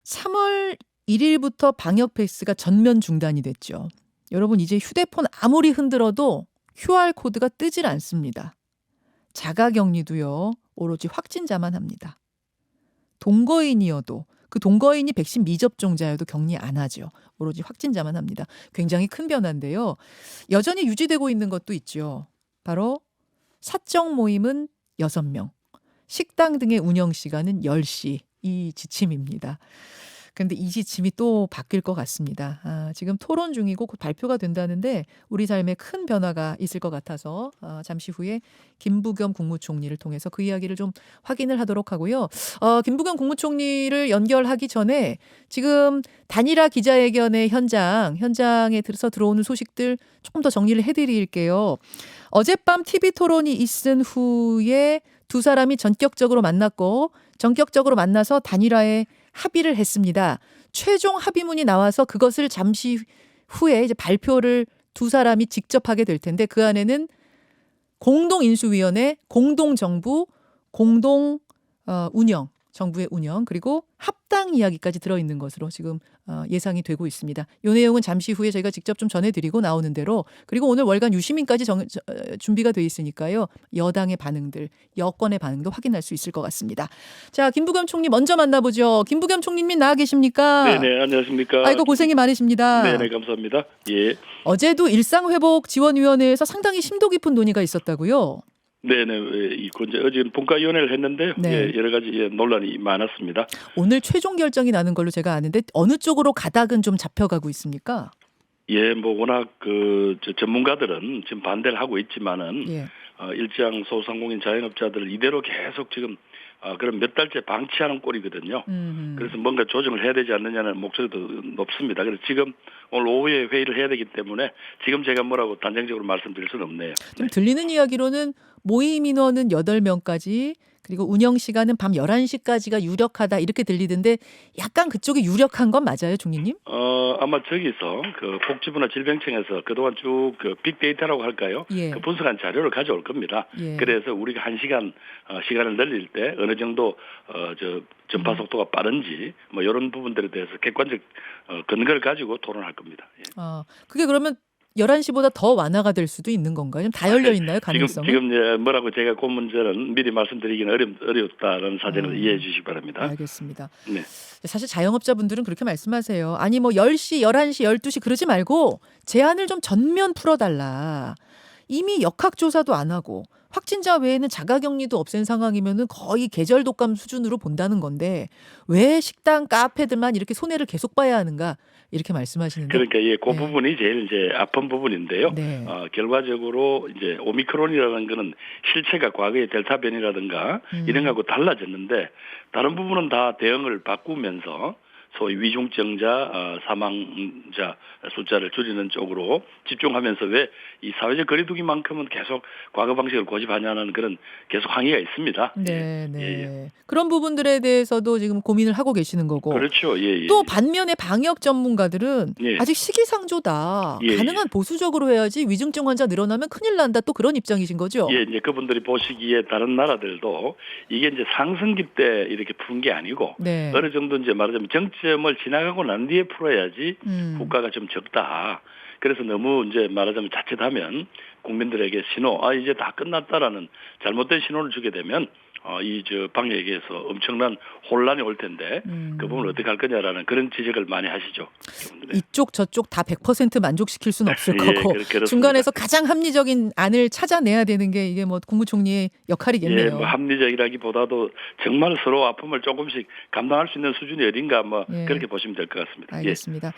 3월 1일부터 방역 패스가 전면 중단이 됐죠. 여러분 이제 휴대폰 아무리 흔들어도 QR코드가 뜨질 않습니다. 자가격리도요. 오로지 확진자만 합니다. 동거인이어도 그 동거인이 백신 미접종자여도 격리 안 하죠. 오로지 확진자만 합니다. 굉장히 큰 변화인데요. 여전히 유지되고 있는 것도 있죠. 바로 사적 모임은 6명, 식당 등의 운영 시간은 10시 이 지침입니다. 그런데 이 지침이 또 바뀔 것 같습니다. 지금 토론 중이고 곧 발표가 된다는데 우리 삶에 큰 변화가 있을 것 같아서 잠시 후에 김부겸 국무총리를 통해서 그 이야기를 좀 확인을 하도록 하고요. 김부겸 국무총리를 연결하기 전에 지금 단일화 기자회견의 현장에 들어오는 소식들 조금 더 정리를 해드릴게요. 어젯밤 TV 토론이 있은 후에 두 사람이 전격적으로 만나서 단일화에 합의를 했습니다. 최종 합의문이 나와서 그것을 잠시 후에 이제 발표를 두 사람이 직접 하게 될 텐데 그 안에는 공동인수위원회, 공동정부, 공동운영, 정부의 운영 그리고 합당 이야기까지 들어있는 것으로 지금 예상이 되고 있습니다. 이 내용은 잠시 후에 저희가 직접 좀 전해드리고 나오는 대로 그리고 오늘 월간 유시민까지 준비가 돼 있으니까요. 여당의 반응들, 여권의 반응도 확인할 수 있을 것 같습니다. 자, 김부겸 총리 먼저 만나보죠. 김부겸 총리님 나와 계십니까? 네네, 안녕하십니까. 아이고 고생이 많으십니다. 네네, 감사합니다. 예. 어제도 일상회복지원위원회에서 상당히 심도 깊은 논의가 있었다고요? 네네, 이제 어제 분과위원회를 했는데요. 네. 예, 여러 가지 논란이 많았습니다. 오늘 최종 결정이 나는 걸로 제가 아는데 어느 쪽으로 가닥은 좀 잡혀가고 있습니까? 예, 워낙 전문가들은 지금 반대를 하고 있지만은 예. 일장 소상공인 자영업자들을 이대로 계속 지금 그럼 몇 달째 방치하는 꼴이거든요. 그래서 뭔가 조정을 해야 되지 않느냐는 목소리도 높습니다. 그래서 지금 오늘 오후에 회의를 해야 되기 때문에 지금 제가 뭐라고 단정적으로 말씀드릴 수는 없네요. 좀 들리는 이야기로는 모임 인원은 8명까지 그리고 운영 시간은 밤 11시까지가 유력하다 이렇게 들리던데 약간 그쪽이 유력한 건 맞아요, 총리님? 아마 저기서 그 복지부나 질병청에서 그동안 쭉 그 빅데이터라고 할까요? 예. 그 분석한 자료를 가져올 겁니다. 예. 그래서 우리가 1시간 시간을 늘릴 때 어느 정도 전파 속도가 빠른지 뭐 이런 부분들에 대해서 객관적 근거를 가지고 토론할 겁니다. 예. 그게 그러면 11시보다 더 완화가 될 수도 있는 건가요? 좀 다 열려 있나요, 가능성은? 지금 뭐라고 제가 그 문제는 미리 말씀드리기는 어렵다는 사정을 이해해 주시기 바랍니다. 알겠습니다. 네. 사실 자영업자분들은 그렇게 말씀하세요. 아니 뭐 10시, 11시, 12시 그러지 말고 제한을 좀 전면 풀어달라. 이미 역학조사도 안 하고 확진자 외에는 자가격리도 없앤 상황이면은 거의 계절 독감 수준으로 본다는 건데 왜 식당, 카페들만 이렇게 손해를 계속 봐야 하는가 이렇게 말씀하시는데. 그러니까 예, 그 네. 부분이 제일 이제 아픈 부분인데요. 네. 결과적으로 이제 오미크론이라는 거는 실체가 과거의 델타 변이라든가 이런 거하고 달라졌는데 다른 부분은 다 대응을 바꾸면서 소위 위중증자, 사망자 숫자를 줄이는 쪽으로 집중하면서 왜 이 사회적 거리두기만큼은 계속 과거 방식을 고집하냐는 그런 계속 항의가 있습니다. 네, 네. 예. 그런 부분들에 대해서도 지금 고민을 하고 계시는 거고. 그렇죠. 예. 또 반면에 방역 전문가들은 예. 아직 시기상조다. 예. 가능한 보수적으로 해야지 위중증 환자 늘어나면 큰일 난다. 또 그런 입장이신 거죠? 예, 이제 그분들이 보시기에 다른 나라들도 이게 이제 상승기 때 이렇게 푼 게 아니고 네. 어느 정도 이제 말하자면 정점을 지나가고 난 뒤에 풀어야지 효과가 좀 적다. 그래서 너무 이제 말하자면 자칫하면 국민들에게 신호, 이제 다 끝났다라는 잘못된 신호를 주게 되면 방역에서 엄청난 혼란이 올 텐데 그 부분을 어떻게 할 거냐라는 그런 지적을 많이 하시죠. 그분들이. 이쪽 저쪽 다 100% 만족시킬 수는 없을 예, 거고 그렇습니다. 중간에서 가장 합리적인 안을 찾아내야 되는 게 이게 뭐 국무총리의 역할이겠네요. 예, 뭐 합리적이라기보다도 정말 서로 아픔을 조금씩 감당할 수 있는 수준이 어딘가 예. 그렇게 보시면 될 것 같습니다. 알겠습니다.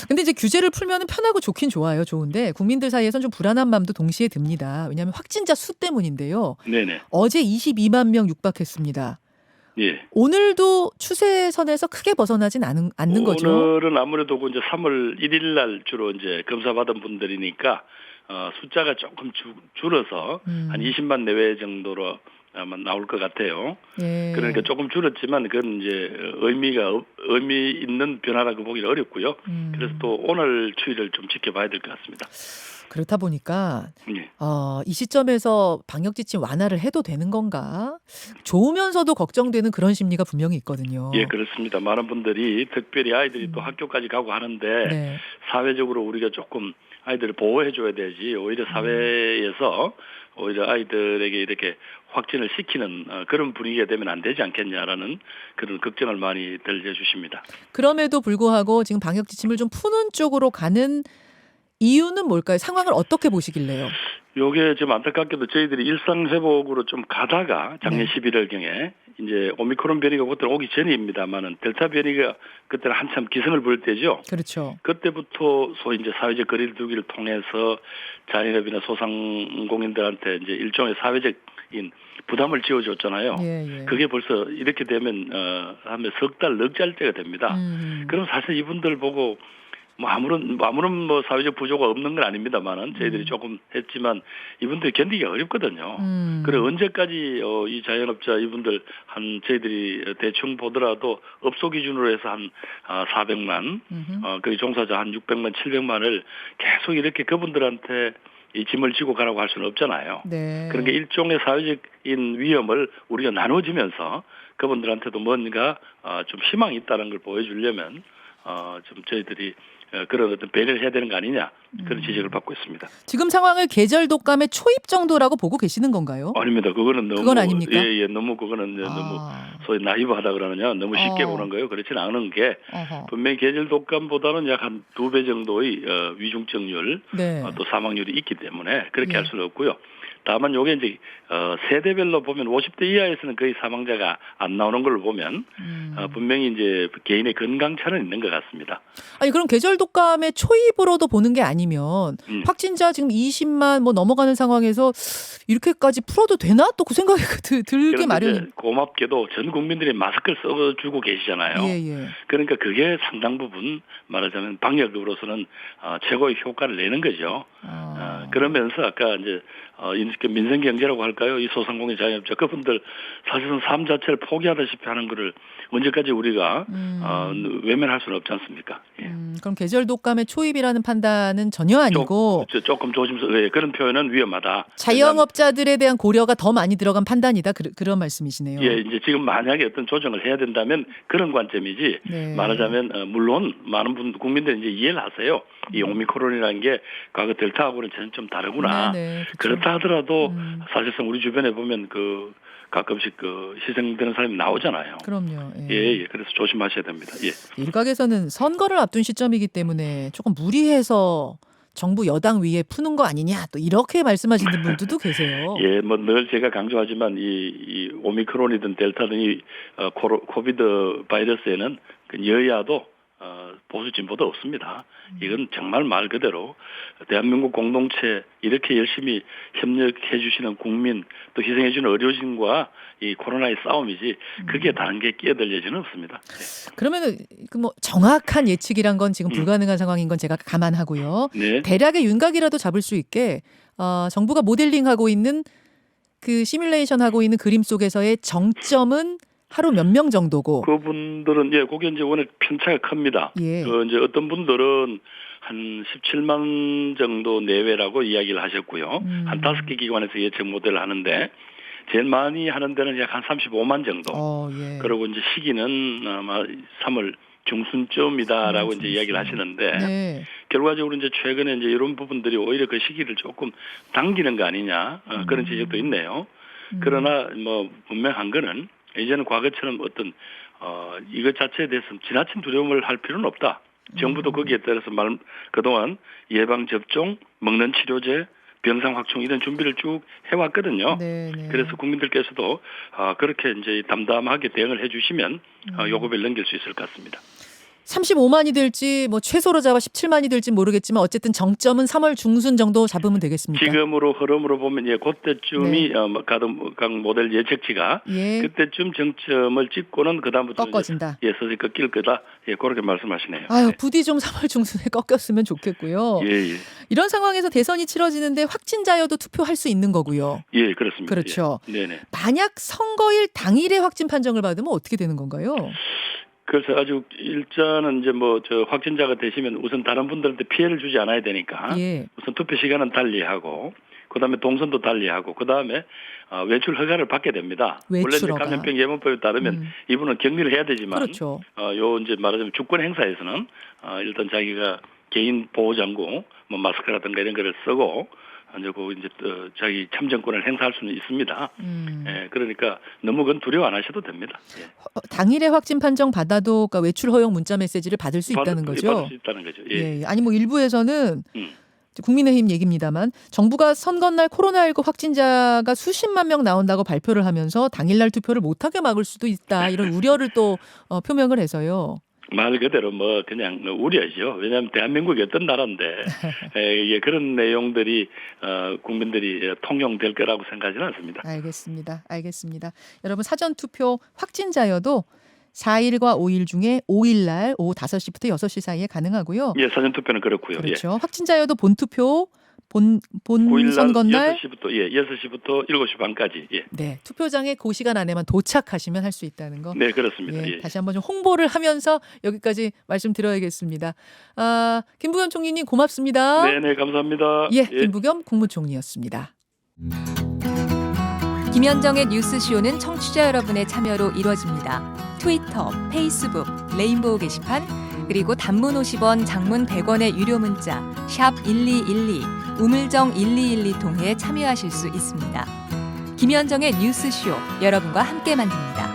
근데 이제 규제를 풀면은 편하고 좋긴 좋아요. 좋은데 국민들 사이에선 좀 불안한 마음도 동시에 듭니다. 왜냐하면 확진자 수 때문인데요. 네네. 어제 22만 명 육박했습니다. 예. 오늘도 추세선에서 크게 벗어나진 않는 거죠. 오늘은 아무래도 이제 3월 1일 날 주로 이제 검사 받은 분들이니까 숫자가 조금 줄어서 한 20만 내외 정도로 아마 나올 것 같아요. 예. 그러니까 조금 줄었지만 그건 이제 의미 있는 변화라고 보기는 어렵고요. 그래서 또 오늘 추이를 좀 지켜봐야 될 것 같습니다. 그렇다 보니까 예. 이 시점에서 방역 지침 완화를 해도 되는 건가? 좋으면서도 걱정되는 그런 심리가 분명히 있거든요. 예, 그렇습니다. 많은 분들이 특별히 아이들이 또 학교까지 가고 하는데 네. 사회적으로 우리가 조금 아이들을 보호해 줘야 되지 오히려 사회에서 오히려 아이들에게 이렇게 확진을 시키는 그런 분위기가 되면 안 되지 않겠냐라는 그런 걱정을 많이 들려주십니다. 그럼에도 불구하고 지금 방역 지침을 좀 푸는 쪽으로 가는 이유는 뭘까요? 상황을 어떻게 보시길래요? 요게 좀 안타깝게도 저희들이 일상 회복으로 좀 가다가 작년 네. 11월경에 이제 오미크론 변이가 그때 오기 전입니다만은 델타 변이가 그때는 한참 기승을 부릴 때죠. 그렇죠. 그때부터 소위 이제 사회적 거리를 두기를 통해서 자영업이나 소상공인들한테 이제 일종의 사회적인 부담을 지어줬잖아요. 예, 예. 그게 벌써 이렇게 되면 하면 석 달 넉달째가 됩니다. 그럼 사실 이분들 보고 뭐 아무런 뭐 사회적 부조가 없는 건 아닙니다만은 저희들이 조금 했지만 이분들 견디기가 어렵거든요. 그래 언제까지 이 자영업자 이분들 한 저희들이 대충 보더라도 업소 기준으로 해서 한 400만 그 종사자 한 600만 700만을 계속 이렇게 그분들한테 이 짐을 지고 가라고 할 수는 없잖아요. 네. 그러니까 일종의 사회적인 위험을 우리가 나눠지면서 그분들한테도 뭔가 좀 희망이 있다는 걸 보여주려면 좀 저희들이 그런 어떤 배려를 해야 되는 거 아니냐 그런 지적을 받고 있습니다. 지금 상황을 계절 독감의 초입 정도라고 보고 계시는 건가요? 아닙니다. 그거는 너무 그건 아닙니까? 예, 너무 그거는 너무 소위 나이브하다 그러느냐 너무 쉽게 보는 거예요. 그렇지는 않은 게 어허. 분명히 계절 독감보다는 약 한 2배 정도의 위중증률 네. 또 사망률이 있기 때문에 그렇게 예. 할 수는 없고요. 다만 요게 이제 세대별로 보면 50대 이하에서는 거의 사망자가 안 나오는 걸 보면 분명히 이제 개인의 건강차는 있는 것 같습니다. 아니 그럼 계절 독감의 초입으로도 보는 게 아니면 확진자 지금 20만 뭐 넘어가는 상황에서 이렇게까지 풀어도 되나? 또 그 생각이 들게 마련이. 고맙게도 전 국민들이 마스크를 써주고 계시잖아요. 예. 그러니까 그게 상당 부분 말하자면 방역으로서는 최고의 효과를 내는 거죠. 그러면서 아까 이제 민생 경제라고 할까요? 이 소상공인 자영업자 그분들 사실은 삶 자체를 포기하다시피 하는 거를 언제까지 우리가 외면할 수는 없지 않습니까? 예. 그럼 계절 독감의 초입이라는 판단은 전혀 아니고 조금 조심스러워. 그런 표현은 위험하다. 자영업자들에 대한 고려가 더 많이 들어간 판단이다. 그런 말씀이시네요. 예, 이제 지금 만약에 어떤 조정을 해야 된다면 그런 관점이지. 네. 말하자면 물론 많은 국민들이 이제 이해를 하세요. 이 오미크론이라는 게 과거 델타하고는 좀 다르구나. 네네, 그렇다 하더라도 사실상 우리 주변에 보면 가끔씩 희생되는 사람이 나오잖아요. 그럼요. 예. 그래서 조심하셔야 됩니다. 예. 일각에서는 선거를 앞둔 시점이기 때문에 조금 무리해서 정부 여당 위에 푸는 거 아니냐 또 이렇게 말씀하시는 분들도 계세요. 예, 뭐 늘 제가 강조하지만 이 오미크론이든 델타든 이 코비드 바이러스에는 그 여야도 보수 진보도 없습니다. 이건 정말 말 그대로 대한민국 공동체 이렇게 열심히 협력해 주시는 국민 또 희생해 주는 의료진과 이 코로나의 싸움이지 그게 다른 게 끼어들 여지는 없습니다. 네. 그러면은 그 뭐 정확한 예측이란 건 지금 불가능한 상황인 건 제가 감안하고요. 네. 대략의 윤곽이라도 잡을 수 있게 정부가 모델링하고 있는 그 시뮬레이션 하고 있는 그림 속에서의 정점은 하루 몇 명 정도고. 그분들은 그게 이제 워낙 편차가 큽니다. 예. 이제 어떤 분들은 한 17만 정도 내외라고 이야기를 하셨고요. 한 5개 기관에서 예측 모델을 하는데 제일 많이 하는 데는 약 한 35만 정도. 예. 그리고 이제 시기는 아마 3월 중순쯤이다라고 이제 이야기를 하시는데 네. 결과적으로 이제 최근에 이제 이런 부분들이 오히려 그 시기를 조금 당기는 거 아니냐 그런 지적도 있네요. 그러나 뭐 분명한 거는 이제는 과거처럼 어떤 이것 자체에 대해서 지나친 두려움을 할 필요는 없다. 정부도 거기에 따라서 그동안 예방 접종, 먹는 치료제, 병상 확충 이런 준비를 쭉 해왔거든요. 네네. 그래서 국민들께서도 그렇게 이제 담담하게 대응을 해주시면 요거를 넘길 수 있을 것 같습니다. 35만이 될지 뭐 최소로 잡아 17만이 될지 모르겠지만 어쨌든 정점은 3월 중순 정도 잡으면 되겠습니까? 지금으로 흐름으로 보면 그때쯤이 각 모델 예측치가 예. 그때쯤 정점을 찍고는 그다음부터 꺾어진다. 서서히 꺾일 거다. 그렇게 말씀하시네요. 아유, 부디 좀 3월 중순에 꺾였으면 좋겠고요. 예. 이런 상황에서 대선이 치러지는데 확진자여도 투표할 수 있는 거고요. 예, 그렇습니다. 그렇죠. 예. 네네. 만약 선거일 당일에 확진 판정을 받으면 어떻게 되는 건가요? 그래서 아주 일단은 이제 확진자가 되시면 우선 다른 분들한테 피해를 주지 않아야 되니까 예. 우선 투표 시간은 달리하고 그다음에 동선도 달리하고 그다음에 외출 허가를 받게 됩니다. 원래 이제 외출 허가. 감염병 예방법에 따르면 이분은 격리를 해야 되지만 그렇죠. 요 이제 말하자면 주권 행사에서는 일단 자기가 개인 보호장구 마스크라든가 이런 거를 쓰고 이제 자기 참정권을 행사할 수는 있습니다. 예, 그러니까 너무 그건 두려워 안 하셔도 됩니다. 예. 당일에 확진 판정 받아도 그러니까 외출 허용 문자 메시지를 받을 수 있다는 거죠. 받을 수 있다는 거죠. 예. 예. 아니 뭐 일부에서는 국민의힘 얘기입니다만 정부가 선거날 코로나19 확진자가 수십만 명 나온다고 발표를 하면서 당일날 투표를 못하게 막을 수도 있다 이런 우려를 또 표명을 해서요. 말 그대로 그냥 우려죠. 왜냐하면 대한민국이 어떤 나라인데 이게 그런 내용들이 국민들이 통용될 거라고 생각하지는 않습니다. 알겠습니다. 여러분 사전투표 확진자여도 4일과 5일 중에 5일 날 오후 5시부터 6시 사이에 가능하고요. 예, 사전투표는 그렇고요. 그렇죠. 예. 확진자여도 본투표 본 9일 선거날 6시부터 7시 반까지. 예. 네, 투표장에 그 시간 안에만 도착하시면 할 수 있다는 거. 네, 그렇습니다. 예, 예. 다시 한번 좀 홍보를 하면서 여기까지 말씀드려야겠습니다. 김부겸 총리님 고맙습니다. 네, 감사합니다. 예, 김부겸 국무총리였습니다. 김현정의 뉴스쇼는 청취자 여러분의 참여로 이루어집니다. 트위터, 페이스북, 레인보우 게시판, 그리고 단문 50원, 장문 100원의 유료 문자 샵 1212, 우물정 1212 통해 참여하실 수 있습니다. 김현정의 뉴스쇼, 여러분과 함께 만듭니다.